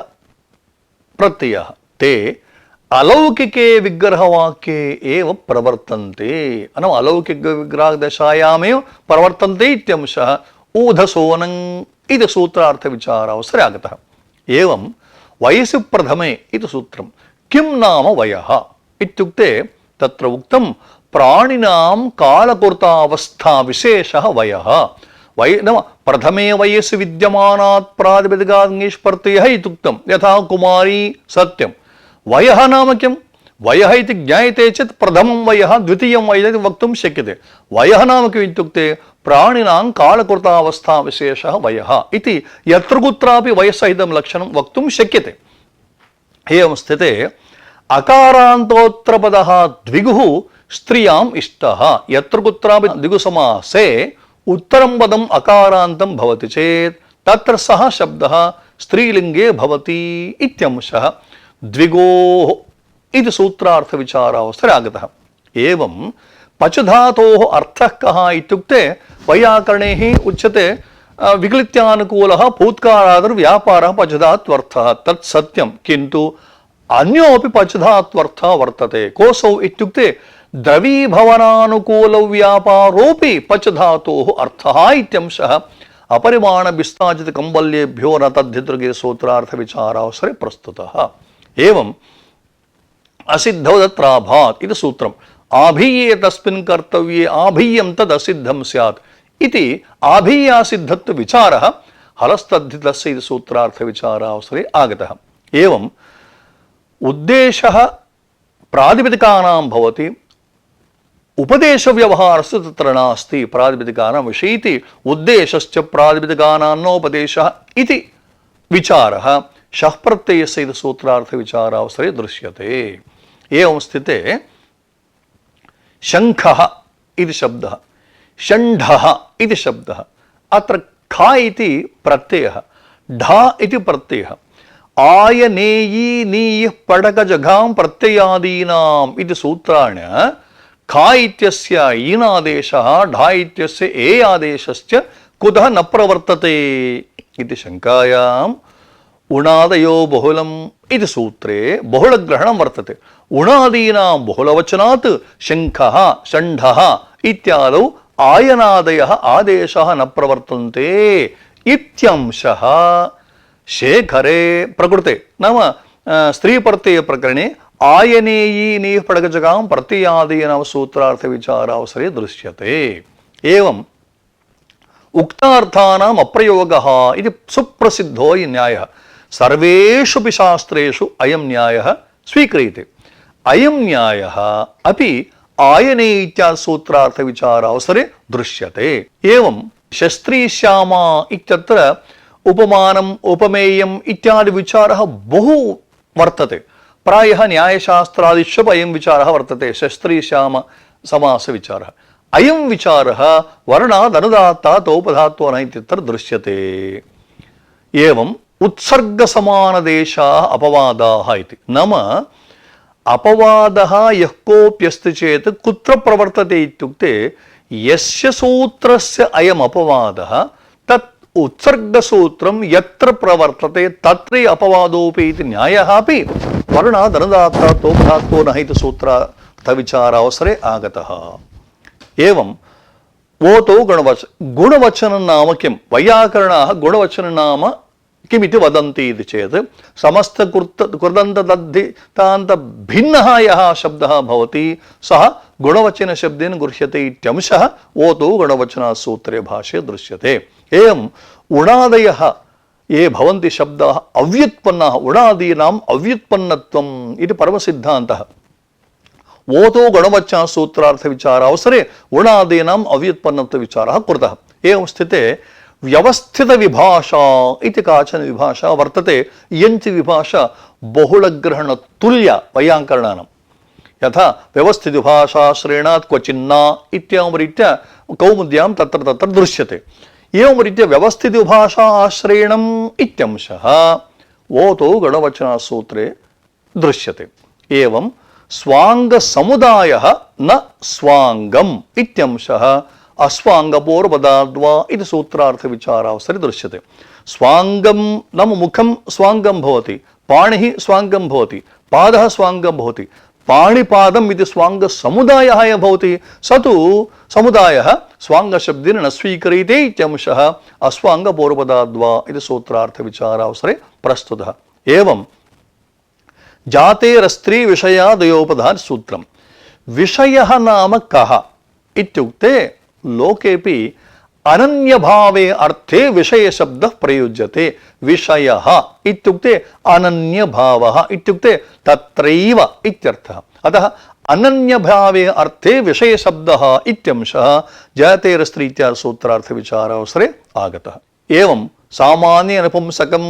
प्रत्ययाः ते अलौकिके विग्रहवाक्ये एव प्रवर्तन्ते। अनम अलौकिक विग्रहदशायामेव प्रवर्तन्ते इत्यंशः ऊधसोनम् इति सूत्रार्थविचारावसरे आगतः। एवं वयसि प्रथमे इति सूत्रं। किं नाम वयः इत्युक्ते तत्र उक्तं प्राणिनां कालकृतावस्था विशेषः वयः। नाम प्रथमे वयसि विद्यमानात् प्रातिपदिकात् ङीष् प्रत्ययः इत्युक्तं। यथा कुमारी सत्यं। वयः नाम किं? वयः इति ज्ञायते चेत् प्रथमं वयः द्वितीयं वयः इति वक्तुं शक्यते। वयः नाम किम् इत्युक्ते प्राणिनां कालकृतावस्था विशेषः वयः इति यत्र कुत्रापि वयसहितं लक्षणं वक्तुं शक्यते। एवं स्थिते अकारान्तोत्तरपदः द्विगुः स्त्रियाम् इष्टः। यत्र कुत्रापि द्विगुसमासे उत्तरं पदम् अकारान्तं भवति चेत् तत्र सः शब्दः स्त्रीलिङ्गे भवति इत्यंशः द्विगोः इति सूत्रार्थविचारावसरे आगतः। एवं पच धातोः अर्थः कः इत्युक्ते वैयाकरणे हि उच्यते विक्लित्यानुकूलः भूत्कारादिर्व्यापारः पचधात्वर्थः तत् सत्यं किन्तु अन्योपि पचधात्वर्थः वर्तते कोऽसौ इत्युक्ते द्रवीभवनानुकूलव्यापारोऽपि पचधातोः अर्थः इत्यंशः अपरिमाण विस्ताजित कंबल्येभ्यो न तद्धितृगे सूत्रार्थ विचारावसरे प्रस्तुतः एवं असिद्धौ तत्राभात् इति सूत्रम् आभीये तस्मिन् कर्तव्ये आभीयं तद् असिद्धं स्यात् इति आभीयासिद्धत्व विचारः हलस्तद्धितस्य इति सूत्रार्थ विचारावसरे आगतः एवं उद्देशः प्रातिपदिकानां भवति उपदेश व्यवहारस्य तत्र नास्ति प्रातिपदिकानां विषये इति उद्देशश्च प्रातिपदिकानान्नोपदेशः इति विचारः शः प्रत्ययस्य इति सूत्रार्थ विचारावसरे दृश्यते एवं स्थिते शङ्खः इति शब्दः षण्ढः इति शब्दः अत्र ख इति प्रत्ययः ढ इति प्रत्ययः आयनेयी नीयः पडकजघां प्रत्ययादीनाम् इति सूत्राण ख इत्यस्य ईनादेशः ढ इत्यस्य ए आदेशश्च कुतः न प्रवर्तते इति शङ्कायाम् उणादयो बहुलम् इति सूत्रे बहुलग्रहणं वर्तते उणादीनां बहुलवचनात् शङ्खः षण्ढः इत्यादौ आयनादयः आदेशः न प्रवर्तन्ते इत्यंशः शेखरे प्रकृते नाम स्त्रीप्रत्यय प्रकरणे आयनेयी नीः पडकजगां प्रत्ययादीनां सूत्रार्थ विचारावसरे दृश्यते एवं उक्तार्थानाम् अप्रयोगः इति सुप्रसिद्धो न्यायः सर्वेषु शास्त्रेषु अयं न्यायः स्वीक्रियते अयं न्यायः अपि आयने इत्यादि सूत्रार्थ विचारावसरे दृश्यते एवं शस्त्रीश्यामा इत्यत्र उपमानम् उपमेयम् इत्यादि विचारः बहु वर्तते प्रायः न्यायशास्त्रादिषु अयं विचारः वर्तते शस्त्रीश्याम समास विचारः अयं विचारः वर्णाद् अनुदात्तात् औपधात्वः इत्यत्र दृश्यते एवं उत्सर्गसमानदेशाः अपवादाः इति नाम अपवादः यः कोऽप्यस्ति चेत् कुत्र प्रवर्तते इत्युक्ते यस्य सूत्रस्य अयम् अपवादः तत् उत्सर्गसूत्रं यत्र प्रवर्तते तत्र अपवादोऽपि इति न्यायः अपि वर्णाद् अनुदात्तात् औपधात्वो न इति सूत्रार्थविचारावसरे आगतः एवं ओतो गुणवचनं नाम किं वैयाकरणाः गुणवचनं नाम किमिति वदन्ति इति चेत् समस्तकृदन्तदद्धितान्त भिन्नः यः शब्दः भवति सः गुणवचनशब्देन गृह्यते इत्यंशः ओतो गुणवचनसूत्रे भाष्ये दृश्यते एवं उणादयः ये भवन्ति शब्दाः अव्युत्पन्नाः उणादीनाम् अव्युत्पन्नत्वम् इति परमसिद्धान्तः ओतो गुणवचनसूत्रार्थ विचारावसरे उणादीनाम् अव्युत्पन्नत्व विचारः कृतः एवं स्थिते व्यवस्थित विभाषा इति काचन विभाषा वर्तते इयञ्च विभाषा बहुलग्रहण तुल्य वैयाकरणानां यथा व्यवस्थित विभाषा श्रेणात् क्वचिन्ना इत्येवं रीत्या कौमुद्यां तत्र तत्र दृश्यते एवं रीत्या व्यवस्थित विभाषा आश्रयणम् इत्यंशः ओतो गुणवचनसूत्रे दृश्यते एवं स्वाङ्गसमुदायः न स्वाङ्गम् इत्यंशः अस्वाङ्गपूर्वपदाद्वा इति सूत्रार्थ विचारावसरे दृश्यते स्वाङ्गं नाम मुखं स्वाङ्गं भवति पाणिः स्वाङ्गं भवति पादः स्वाङ्गं भवति पाणिपादम् इति स्वाङ्गसमुदायः यः भवति स तु समुदायः स्वाङ्गशब्देन न स्वीक्रियते इत्यंशः अस्वाङ्गपूर्वपदाद्वा इति सूत्रार्थ विचारावसरे प्रस्तुतः एवं जातेरस्त्री विषयादयोपधान सूत्रम् विषयः नाम कः इत्युक्ते लोकेपि अनन्यभावे अर्थे विषय शब्दः प्रयुज्यते विषयः इत्युक्ते अनन्यभावः इत्युक्ते तत्रैव इत्यर्थः अतः अनन्यभावे अर्थे विषय शब्दः इत्यंशः जातेरस्त्री इत्यादि सूत्रार्थ विचारावसरे आगतः एवं सामान्य नपुंसकम्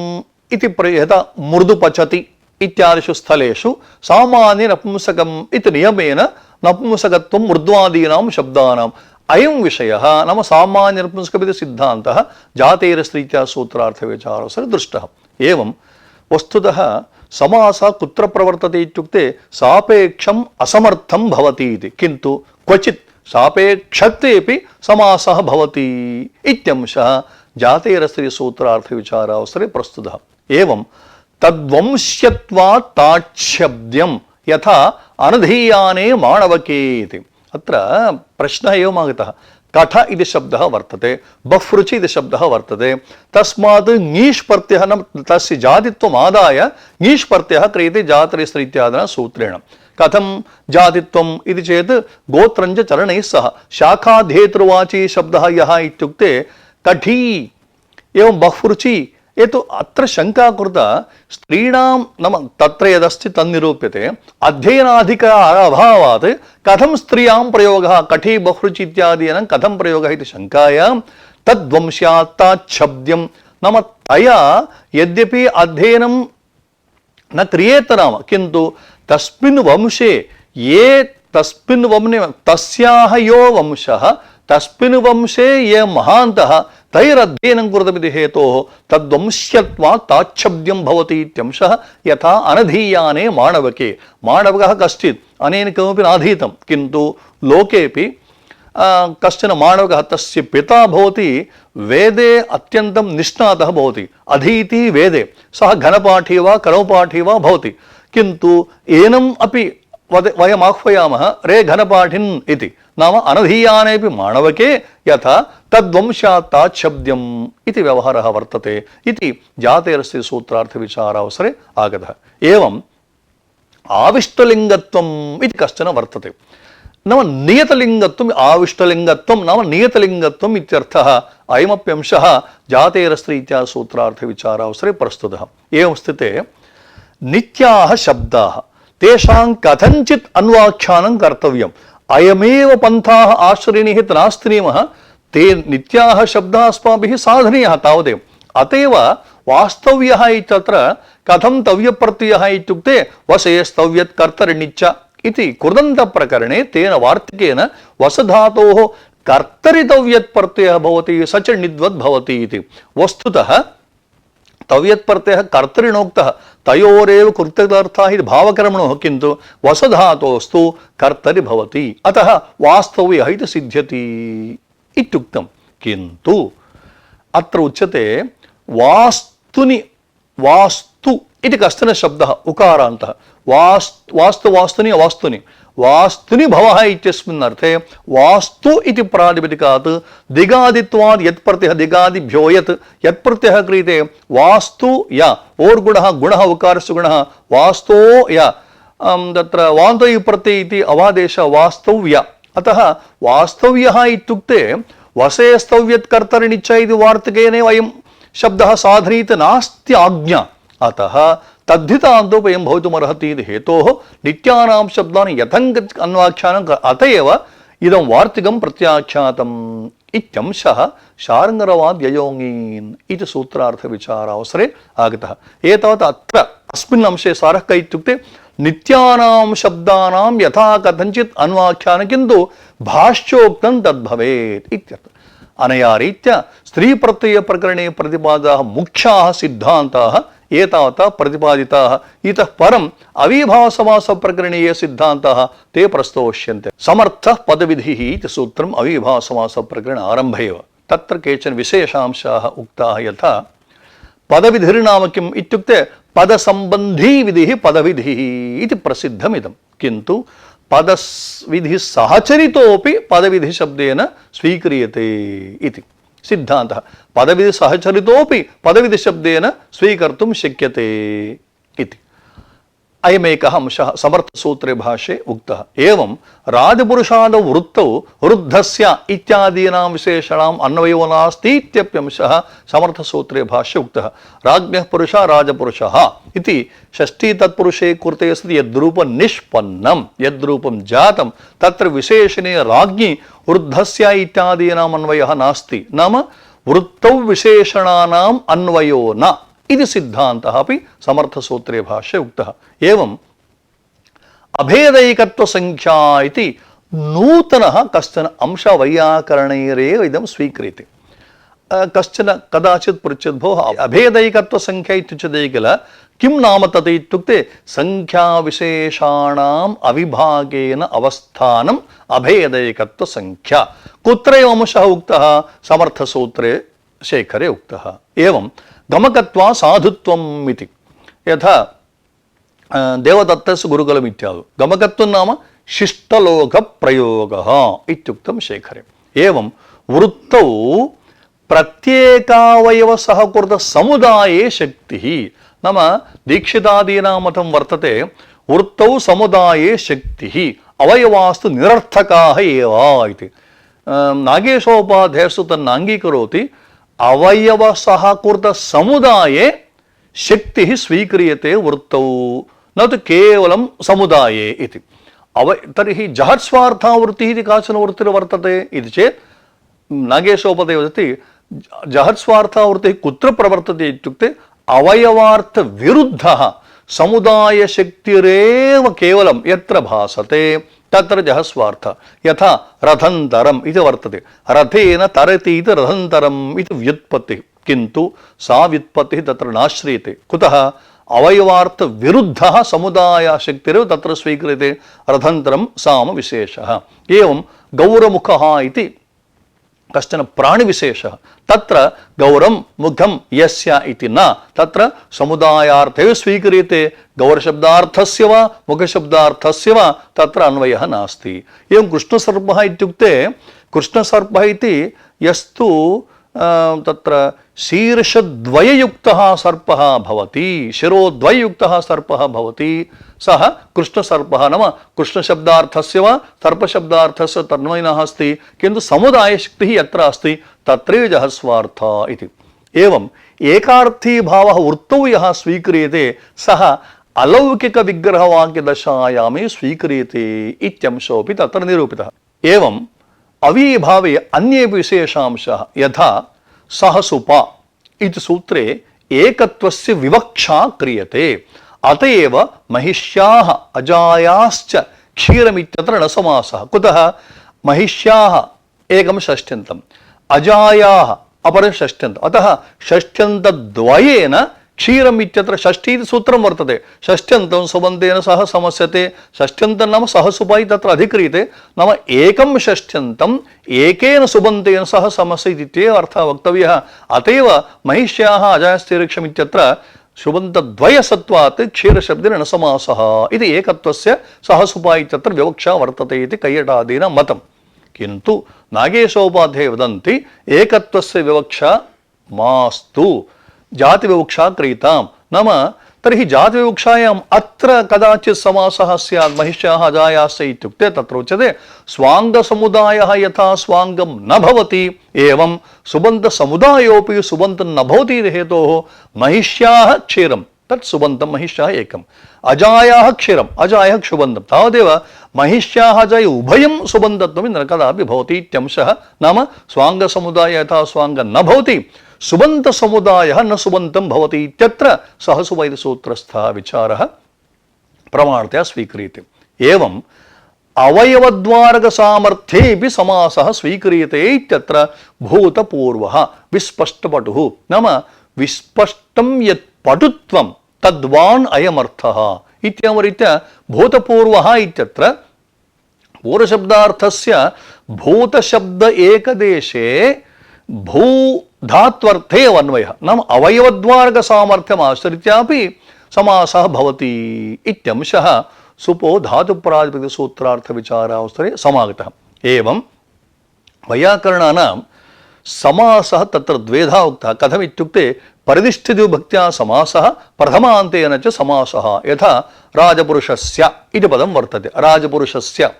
इति यथा मृदु पचति इत्यादिषु स्थलेषु सामान्य नपुंसकम् इति नियमेन नपुंसकत्वं मृद्वादीनां शब्दानाम् अयं विषयः नाम सामान्य नपुंसकमिति सिद्धान्तः जातेरस्त्री इत्यादि सूत्रार्थ विचारावसरे दृष्टः एवं वस्तुतः समासः कुत्र प्रवर्तते इत्युक्ते सापेक्षम् असमर्थं भवति इति किन्तु क्वचित् सापेक्षत्वेपि समासः भवति इत्यंशः जातेरस्त्रीसूत्रार्थविचारावसरे प्रस्तुतः। एवं तद्वंश्यत्वात् ताच्छब्द्यं यथा अनधीयाने माणवके इति। अत्र प्रश्नः एवमागतः, कठ इति शब्दः वर्तते, बह्रुचि इति शब्दः वर्तते, तस्मात् ङीष् प्रत्ययः न तस्य जातित्वम् आदाय ङीष् प्रत्ययः क्रियते जातरिस्त्री इत्यादिना सूत्रेण। कथं जातित्वम् इति चेत् गोत्रञ्च चरणैः सह शाखाध्येतृवाची शब्दः यः इत्युक्ते कठी एवं बह्रुचि। ये तो अत्र शंका कृता स्त्रीणां नाम तत्र यदस्ति तन्निरूप्यते अध्ययनाधिक अभावात् कथं स्त्रियां प्रयोगः कठी बह्रुचि इत्यादीनां कथं प्रयोगः इति शङ्कायां तद्वंश्यात् ताच्छब्द्यं नाम तया यद्यपि अध्ययनं न क्रियेत नाम किन्तु तस्मिन् वंशे ये तस्मिन् वम्ने तस्याः यो वंशः तस्मिन् वंशे ये महान्तः तैरध्ययनं कृतमिति हेतोः तद्वंश्यत्वात् ताच्छब्द्यं भवति इत्यंशः। यथा अनधीयाने माणवके, माणवकः कश्चित् अनेन किमपि नाधीतं किन्तु लोकेपि कश्चन माणवकः तस्य पिता भवति वेदे अत्यन्तं निष्णातः भवति, अधीति वेदे, सः घनपाठी वा कर्मपाठी वा भवति, किन्तु एनम् अपि वयम् आह्वयामः रे घनपाठिन् इति, नाम अनधीयानेपि माणवके यथा तद्वंश्यात् ताच्छब्द्यम् इति व्यवहारः वर्तते इति जातेरस्य सूत्रार्थविचारावसरे आगतः। एवम् आविष्टलिङ्गत्वम् इति कश्चन वर्तते, नाम नियतलिङ्गत्वम् आविष्टलिङ्गत्वं नाम नियतलिङ्गत्वम् इत्यर्थः। अयमप्यंशः जातेरस्त्री इत्यादि सूत्रार्थविचारावसरे प्रस्तुतः। एवं स्थिते नित्याः शब्दाः तेषां कथञ्चित् अन्वाख्यानं कर्तव्यम्। अयमेव पन्थाः आश्रयणीः नास्ति नियमः, ते नित्याः शब्दाः अस्माभिः साधनीयः तावदेव। अतएव वास्तव्यः इत्यत्र कथं तव्यप्रत्ययः इत्युक्ते वसे स्तव्यत् कर्तरिणिच्च इति कृदन्तप्रकरणे तेन वार्तिकेन वसधातोः कर्तरितव्यत् प्रत्ययः भवति स च निद्वद् भवति इति। वस्तुतः तव्यत् प्रत्ययः कर्तरिणोक्तः तयोरेव कृत्यर्थः इति भावकर्मणोः, किन्तु वसधातोस्तु कर्तरि भवति, अतः वास्तव्यः इति सिद्ध्यति इत्युक्तं। किन्तु अत्र उच्यते वास्तुनि, वास्तु इति कश्चन शब्दः उकारान्तः, वास्तु वास्तुनि अवास्तुनि वास्तुनि भवः इत्यस्मिन् अर्थे वास्तु इति प्रातिपदिकात् दिगादित्वात् यत् प्रत्ययः दिगादिभ्यो यत् प्रत्ययः क्रियते वास्तु या ओर्गुणः गुणः उकारस्य गुणः वास्तो या तत्र वान्तौ प्रत्यय इति अवादेशः वास्तव्य। अतः वास्तव्यः इत्युक्ते वसे स्तव्यत् कर्तरिणिच्च इति वार्तिकेनैव अयं शब्दः साधनीति नास्ति आज्ञा। अतः तद्धितान्तोपयं भवितुमर्हति इति हेतोः नित्यानां शब्दानि यथङ्गत् अन्वाख्यानं अत एव इदं वार्तिकं प्रत्याख्यातम् इत्यंशः शार्ङ्गरवाद्ययोङीन् इति सूत्रार्थविचारावसरे आगतः। एतावत् अत्र अस्मिन् अंशे सारः कः इत्युक्ते नित्यानां शब्दानां यथा कथञ्चित् अन्वाख्यानं किन्तु भाष्योक्तं तद्भवेत् इत्यर्थः। अनया रीत्या स्त्रीप्रत्ययप्रकरणे प्रतिपादिताः मुख्याः सिद्धान्ताः एतावता प्रतिपादिताः। इतः परम् अविभावसमासप्रकरणे ये सिद्धान्ताः ते प्रस्तोष्यन्ते। समर्थः पदविधिः इति सूत्रम् अविभावसमासप्रकरणे आरम्भे एव। तत्र केचन विशेषांशाः उक्ताः, यथा पदविधिर्नाम किम् इत्युक्ते पदसम्बन्धी विधिः पदविधिः इति प्रसिद्धमिदं, किन्तु पदविधिः सहचरितोऽपि पदविधिशब्देन स्वीक्रियते इति सिद्धान्तः। पदविधि सहचरितोऽपि पदविधि शब्देन स्वीकर्तुं शक्यते इति अयमेकः अंशः समर्थसूत्रे भाष्ये उक्तः। एवं राजपुरुषादौ वृत्तौ वृद्धस्य इत्यादीनां विशेषणाम् अन्वयो नास्ति इत्यप्यंशः समर्थसूत्रे भाष्ये उक्तः। राज्ञः पुरुषः राजपुरुषः इति षष्ठी तत्पुरुषे कृते सति यद्रूपं निष्पन्नं यद्रूपं जातं तत्र विशेषणे राज्ञि वृद्धस्य इत्यादीनाम् अन्वयः नास्ति, नाम वृत्तौ विशेषणानाम् अन्वयो न इति सिद्धान्तः अपि समर्थसूत्रे भाष्ये उक्तः। एवं अभेदैकत्वसंख्या इति नूतनः कश्चन अंशवैयाकरणैरेव इदं स्वीक्रियते। कश्चन कदाचित् पृच्छेत्, भोः अभेदैकत्वसंख्या इत्युच्यते किल, किं नाम तत् इत्युक्ते संख्याविशेषाणाम् अविभागेन अवस्थानम् अभेदैकत्व संख्या। कुत्र अंशः उक्तः? समर्थसूत्रे शेखरे उक्तः। एवं गमकत्वा साधुत्वम् इति यथा देवदत्तस्य गुरुकुलम् इत्यादि। गमकत्वं नाम शिष्टलोकप्रयोगः इत्युक्तं शेखरे। एवं वृत्तौ प्रत्येकावयवसहकृतसमुदाये शक्तिः। नाम दीक्षितादीनां मतं वर्तते वृत्तौ समुदाये शक्तिः अवयवास्तु निरर्थकाः एव इति। नागेशोपाध्यायस्तु तन्न अङ्गीकरोति। अवयवसहकृतसमुदाये शक्तिः स्वीक्रियते वृत्तौ न तु केवलं समुदाये इति। तर्हि जहत्स्वार्थावृत्तिः इति काचन वृत्तिर्वर्तते इति चेत् नागेशोपदे वदति जहत्स्वार्थावृत्तिः कुत्र प्रवर्तते इत्युक्ते अवयवार्थविरुद्धः समुदायशक्तिरेव केवलं यत्र भासते तत्र जहस्वार्थ। यथा रथन्तरम् इति वर्तते, रथेन तरति इति रथन्तरम् इति व्युत्पत्तिः, किन्तु सा व्युत्पत्तिः तत्र नाश्रीयते। कुतः? अवयवार्थविरुद्धः समुदायशक्तिरेव तत्र स्वीक्रियते, रथन्तरं सामविशेषः। एवं गौरमुखः इति कश्चन प्राणिविशेषः, तत्र गौरं मुखं यस्य इति न, तत्र समुदायार्थे स्वीक्रियते। गौरशब्दार्थस्य वा मुखशब्दार्थस्य वा तत्र अन्वयः नास्ति। एवं कृष्णसर्पः इत्युक्ते कृष्णसर्पः इति यस्तु तत्र शीर्षद्वययुक्तः सर्पः भवति, शिरोद्वययुक्तः सर्पः भवति, सः कृष्णसर्पः। नाम कृष्णशब्दार्थस्य वा सर्पशब्दार्थस्य तन्वयिनः अस्ति, किन्तु समुदायशक्तिः यत्र अस्ति तत्रैव जहस्वार्थ इति। एवं एकार्थी भावः वृत्तौ यः स्वीक्रियते सः अलौकिकविग्रहवाक्यदशायामे स्वीक्रियते इत्यंशोऽपि तत्र निरूपितः। एवं अवीभावे अन्येपि विशेषांशाः, यथा सहसुपा इति सूत्रे एकत्वस्य विवक्षा क्रियते। अतएव महिष्याः अजायाश्च क्षीरमित्यत्र न समासः। कुतः? महिष्याः एकं षष्ठ्यन्तम्, अजायाः अपरं षष्ठ्यन्तम्, अतः षष्ठ्यन्तद्वयेन क्षीरम् इत्यत्र षष्ठी इति सूत्रं वर्तते। षष्ठ्यन्तं सुबन्तेन सह समस्यते, षष्ठ्यन्तं नाम सहसुपायि तत्र अधिक्रियते, नाम एकं षष्ठ्यन्तम् एकेन सुबन्तेन सह समस्यते इत्येव अर्थः वक्तव्यः। अतएव महिष्याः अजायस्तीर्षम् इत्यत्र सुबन्तद्वयसत्वात् क्षीरशब्देन न समासः इति एकत्वस्य सहसुपायि इत्यत्र विवक्षा वर्तते इति कैयटादीनां मतं। किन्तु नागेशोपाध्याये वदन्ति एकत्वस्य विवक्षा मास्तु, जातिविवक्षा क्रियताम्। नाम तर्हि जातिविवक्षायाम् अत्र कदाचित् समासः स्यात् महिष्याः अजायाश्च इत्युक्ते तत्र उच्यते स्वाङ्गसमुदायः यथा स्वाङ्गं न भवति एवं सुबन्तसमुदायोऽपि सुबन्तं न भवति इति हेतोः महिष्याः क्षीरं तत् सुबन्तं महिष्याः एकम्, अजायाः क्षीरम् अजायः क्षुबन्तं, तावदेव महिष्याः अजाय उभयं सुबन्तत्वं न कदापि भवति इत्यंशः। नाम स्वाङ्गसमुदायः यथा स्वाङ्गं न भवति सुबन्तसमुदायः न सुबन्तं भवति इत्यत्र सहसुवैधसूत्रस्थः विचारः प्रमाणतया स्वीक्रियते। एवं अवयवद्वारकसामर्थ्येऽपि समासः स्वीक्रियते इत्यत्र भूतपूर्वः विस्पष्टपटुः। नाम विस्पष्टं यत् पटुत्वं तद्वान् अयमर्थः इत्यवरीत्या भूतपूर्वः इत्यत्र पूर्वशब्दार्थस्य भूतशब्द एकदेशे भू धात्वर्थे अन्वयः, नाम अवयवद्वारकसामर्थ्यमाश्रित्यापि समासः भवति इत्यंशः सुपो धातुप्रातिपदिकसूत्रार्थविचारावसरे समागतः। एवं वैयाकरणानां समासः तत्र द्वेधा उक्तः। कथमित्युक्ते परिनिष्ठितविभक्त्या समासः प्रथमान्तेन च समासः। यथा राजपुरुषस्य इति पदं वर्तते, राजपुरुषस्य,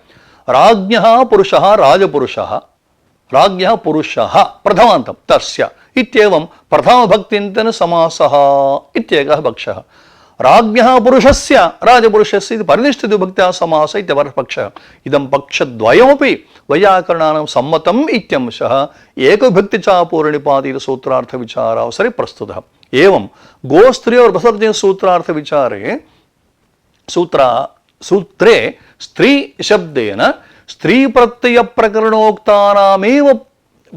राज्ञः पुरुषः राजपुरुषः, राज्ञः पुरुषः प्रथमान्तं तस्य इत्येवं प्रथमभक्त्यन्तेन समासः इत्येकः पक्षः। राज्ञः पुरुषस्य राजपुरुषस्य इति परिनिष्ठितविभक्त्या समासः इत्यपरः पक्षः। इदं पक्षद्वयमपि वैयाकरणानां सम्मतम् इत्यंशः एकविभक्तिचापूर्णिपातीतसूत्रार्थविचारावसरे प्रस्तुतः। एवं गोस्त्रीयोर्विसर्जनसूत्रार्थविचारे सूत्रे स्त्री शब्देन स्त्री प्रत्यय प्रकरणोक्तानामेव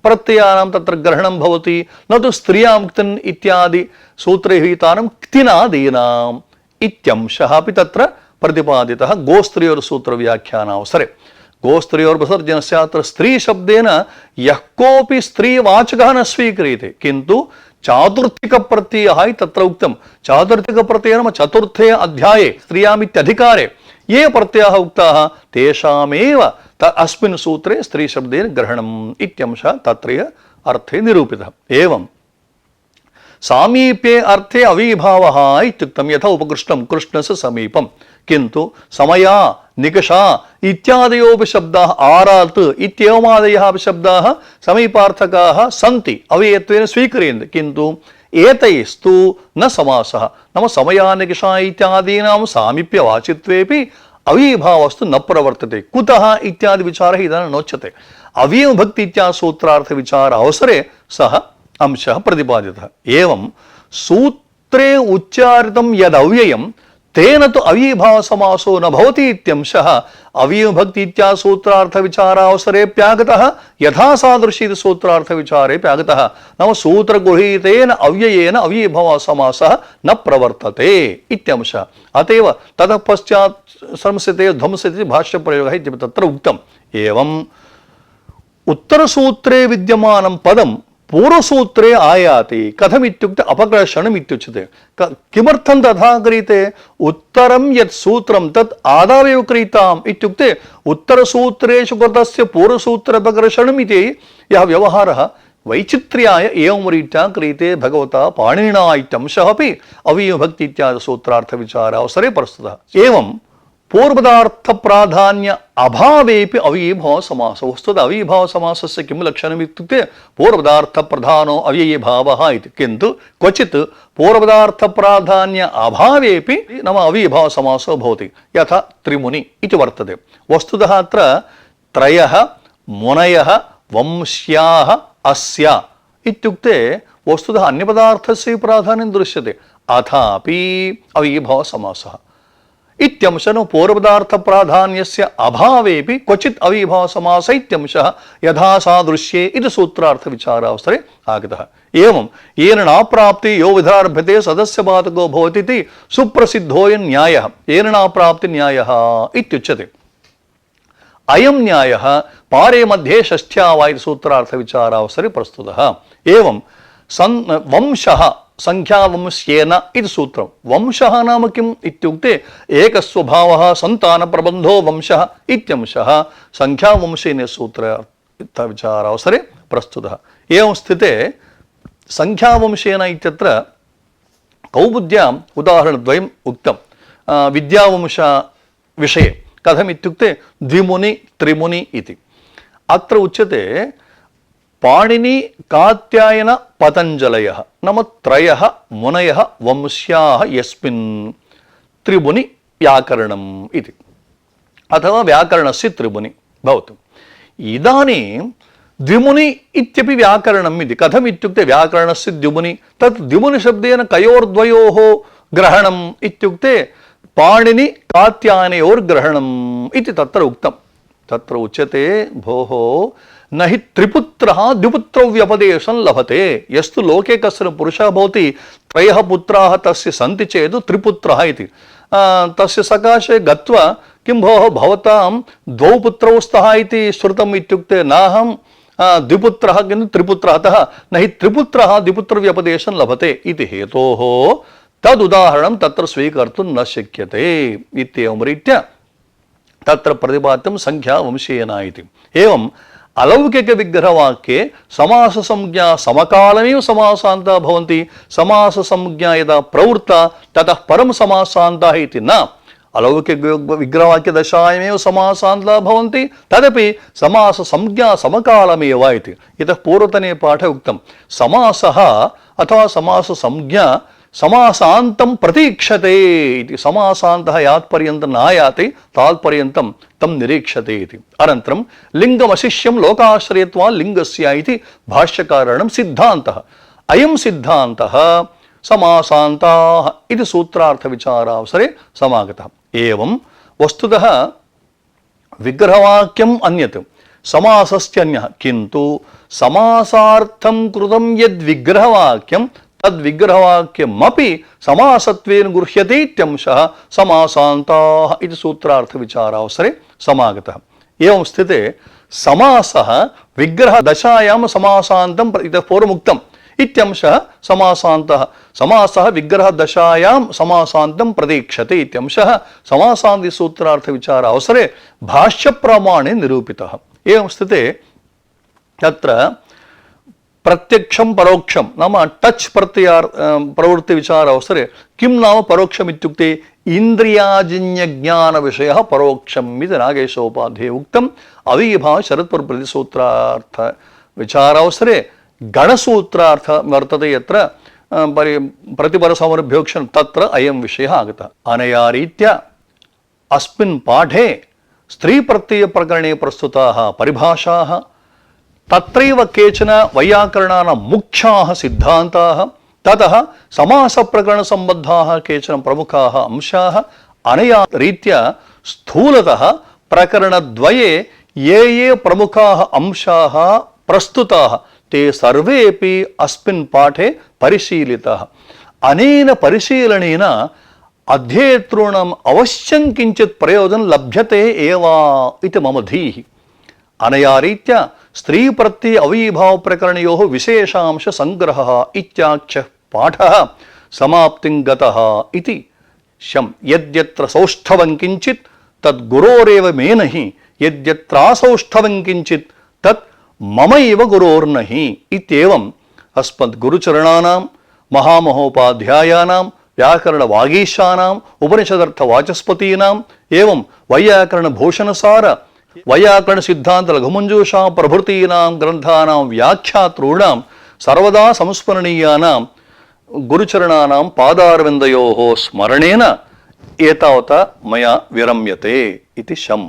प्रत्ययानां तत्र ग्रहणं भवति न तु स्त्रियां क्तिन् इत्यादि सूत्रे विहितानां क्तिनादीनाम् इत्यंशः अपि तत्र प्रतिपादितः गोस्त्रियोर्सूत्र व्याख्यानावसरे। गोस्त्रियोर्विसर्जनस्य अत्र स्त्री शब्देन यः कोऽपि स्त्रीवाचकः न स्वीक्रियते, किन्तु चातुर्थिक प्रत्ययः तत्र उक्तं। चातुर्थिक प्रत्ययः नाम चतुर्थे अध्याये स्त्रियामित्यधिकारे ये प्रत्ययाः उक्ताः तेषामेव अस्मिन् सूत्रे स्त्री शब्देन ग्रहणम् इत्यंशः तत्रैव अर्थे निरूपितः। एवं सामीप्ये अर्थे अविभावः इत्युक्तं, यथा उपकृष्टं कृष्णस्य समीपं, किन्तु समया निकषा इत्यादयोऽपि शब्दाः आरात् इत्येवमादयः अपि शब्दाः समीपार्थकाः सन्ति, अव्ययत्वेन स्वीक्रियन्ते, किन्तु एतैस्तु न समासः। नाम समया निकषा इत्यादीनां सामीप्यवाचित्वेपि अविभावस्तु न प्रवर्तते। कुतः इत्यादि विचारः इदानीं नोच्यते। अव्ययविभक्ति इत्यादि सूत्रार्थ विचार अवसरे सः अंशः प्रतिपादितः। एवं सूत्रे उच्चारितं यदव्ययं तेन तु अव्ययभाव समासो न भवति इत्यंशः अव्ययविभक्ति इत्यादि सूत्रार्थ विचारावसरेप्यागतः, यथा सादृशी सूत्रार्थविचारेप्यागतः। नाम सूत्रगृहीतेन अव्ययेन अव्ययभाव समासः न प्रवर्तते इत्यंशः। अतएव ततः पश्चात् संस्थिते ध्वंसति भाष्यप्रयोगः इति तत्र उक्तम्। एवं उत्तरसूत्रे विद्यमानं पदं पूर्वसूत्रे आयाति। कथमित्युक्ते अपकर्षणम् इत्युच्यते। किमर्थं तथा क्रियते? उत्तरं यत् सूत्रं तत् आदावेव क्रीताम् इत्युक्ते उत्तरसूत्रेषु कृतस्य पूर्वसूत्रपकर्षणम् इति यः व्यवहारः वैचित्र्याय एवं रीत्या क्रियते भगवता पाणिनिना इत्यंशः अपि अव्ययविभक्ति इत्यादि सूत्रार्थविचारावसरे प्रस्तुतः। एवं पूर्वपदार्थ प्राधान्य अभावेपि अव्ययीभाव समासः। वस्तुतः अव्ययीभाव समासस्य किं लक्षणम् इत्युक्ते पूर्वपदार्थ प्रधानो अव्ययीभावः इति, किन्तु क्वचित् पूर्वपदार्थ प्राधान्य अभावेपि नाम अव्ययीभाव समासो भवति, यथा त्रिमुनि इति वर्तते। वस्तुतः अत्र त्रयः मुनयः वंश्याः अस्य इत्युक्ते वस्तुतः अन्यपदार्थस्य प्राधान्यं दृश्यते, अथापि अव्ययीभाव समासः इत्यंशः पूर्वपदार्थ प्राधान्यस्य अभावेपि क्वचित् अव्ययीभाव समास इत्यंशः यथा सादृश्ये इति सूत्रार्थ विचारावसरे आगतः। एवं येन नाप्राप्ति यो विधारभ्यते सदस्य बाधको भवति इति सुप्रसिद्धोऽयं न्यायः येन नाप्राप्ति न्यायः इत्युच्यते। अयं न्यायः पारे मध्ये षष्ठ्या वा इति सूत्रार्थ विचारावसरे प्रस्तुतः। एवं वंशः संख्यावंश्येन इति सूत्रं। वंशः नाम किम् इत्युक्ते एकस्वभावः सन्तानप्रबन्धो वंशः इत्यंशः संख्यावंशेन सूत्रार्थविचारावसरे प्रस्तुतः। एवं स्थिते संख्यावंशेन इत्यत्र कौमुद्याम् उदाहरणद्वयम् उक्तं विद्यावंश विषये। कथमित्युक्ते द्विमुनि त्रिमुनि इति। अत्र उच्यते पाणिनि कात्यायन पतञ्जलयः नाम त्रयः मुनयः वंश्याः यस्मिन् त्रिमुनि व्याकरणम् इति, अथवा व्याकरणस्य त्रिमुनि भवतु। इदानीं द्विमुनि इत्यपि व्याकरणम् इति। कथमित्युक्ते व्याकरणस्य द्विमुनि, तत् द्विमुनिशब्देन कयोर्द्वयोः ग्रहणम् इत्युक्ते पाणिनि कात्यायनयोर्ग्रहणम् इति तत्र उक्तम्। तत्र उच्यते भोः न हि त्रिपुत्रः द्विपुत्रौ व्यपदेशं लभते। यस्तु लोके कश्चन पुरुषः भवति त्रयः पुत्राः तस्य सन्ति चेत् त्रिपुत्रः इति, तस्य सकाशे गत्वा किं भोः भवतां द्वौ पुत्रौ स्तः इति श्रुतम् इत्युक्ते नाहं द्विपुत्रः किन्तु त्रिपुत्रः, अतः न हि त्रिपुत्रः द्विपुत्रव्यपदेशं लभते इति हेतोः तदुदाहरणं तत्र स्वीकर्तुं न शक्यते इत्येवं रीत्या तत्र प्रतिपाद्यं संख्यावंशेन इति। एवं अलौकिक विग्रहवाक्ये समास संज्ञा समकालमेव समासान्तः भवन्ति। समास संज्ञा यदा प्रवृत्ता ततः परं समासान्तः इति न। अलौकिक विग्रहवाक्य दशायामेव समासान्तः भवन्ति, तदपि समास संज्ञा समकालमेव इति। इतः पूर्वतने पाठे उक्तं समासः अथवा समास संज्ञा समासान्तं प्रतीक्षते इति। समासान्तः यात्पर्यन्तं नायाति तात्पर्यन्तं तं निरीक्षते इति। अनन्तरं लिङ्गमशिष्यं लोकाश्रयत्वात् लिङ्गस्य इति भाष्यकारणं सिद्धान्तः। अयं सिद्धान्तः समासान्ताः इति सूत्रार्थविचारावसरे समागतः। एवं वस्तुतः विग्रहवाक्यम् अन्यत् समासस्यन्यः किन्तु समासार्थं कृतं यद् विग्रहवाक्यं तद् विग्रहवाक्यमपि समासत्वेन गृह्यते इत्यंशः समासान्ताः इति सूत्रार्थ विचारावसरे समागतः। एवं स्थिते समासः विग्रह दशायां समासान्तं इतः पूर्वमुक्तम् इत्यंशः समासान्तः समासः विग्रह दशायां समासान्तं प्रतीक्षते इत्यंशः समासान्ति सूत्रार्थ विचारावसरे भाष्य प्रमाणे निरूपितः। एवं स्थिते तत्र प्रत्यक्षं परोक्षं नाम टच प्रत्ययार प्रवृत्ति विचार अवसरे किं नाम परोक्षम् इत्युक्ते इंद्रियाजन्य ज्ञान विषयः परोक्षम् इति नागेशोपाध्याये उक्तम्। अविभाव शरत्पर प्रतिसूत्रार्थ विचारावसरे गणसूत्रार्थ वर्तते यत्र प्रतिपरसमरभ्योक्षण तत्र अयं विषयः आगतः। अनया रीत्या अस्मिन् पाठे स्त्री प्रत्यय प्रकरणे प्रस्तुताः परिभाषाः तत्रैव केचन वैयाकरणानां मुख्याः सिद्धान्ताः ततः समास प्रकरण संबद्धाः केचन प्रमुखाः अंशाः अनया रीत्या स्थूलतः प्रकरणद्वये ये प्रमुखाः अंशाः प्रस्तुताः ते सर्वेपि अस्मिन् पाठे परिशीलिताः। अनेन परिशीलनेन अध्येतॄणाम् अवश्यं किञ्चित् प्रयोजनं लभ्यते एव इति मम धीः। अनया रीत्या स्त्री प्रत्यय अविभाव प्रकरणयोः विशेषांश संग्रहः इत्याख्यः पाठः समाप्तिं गतः इति शम्। यद्यत्र सौष्ठवं किञ्चित् तद् गुरोरेव मे नहि यद्यत्रासौष्ठवं किञ्चित् तत् ममैव गुरोर्नहि इत्येवं अस्मद् गुरुचरणानां महामहोपाध्यायानां व्याकरणवागीशानाम् उपनिषदर्थवाचस्पतीनाम् एवं वैयाकरणभूषणसार वैयाकरण सिद्धांत लघुमंजूषा प्रभृतीनां ग्रंथानां व्याख्यातॄणां सर्वदा संस्मरणीयानां गुरुचरणानां पादारविन्दयोः स्मरणेन एतावता मया विरम्यते इति शम्।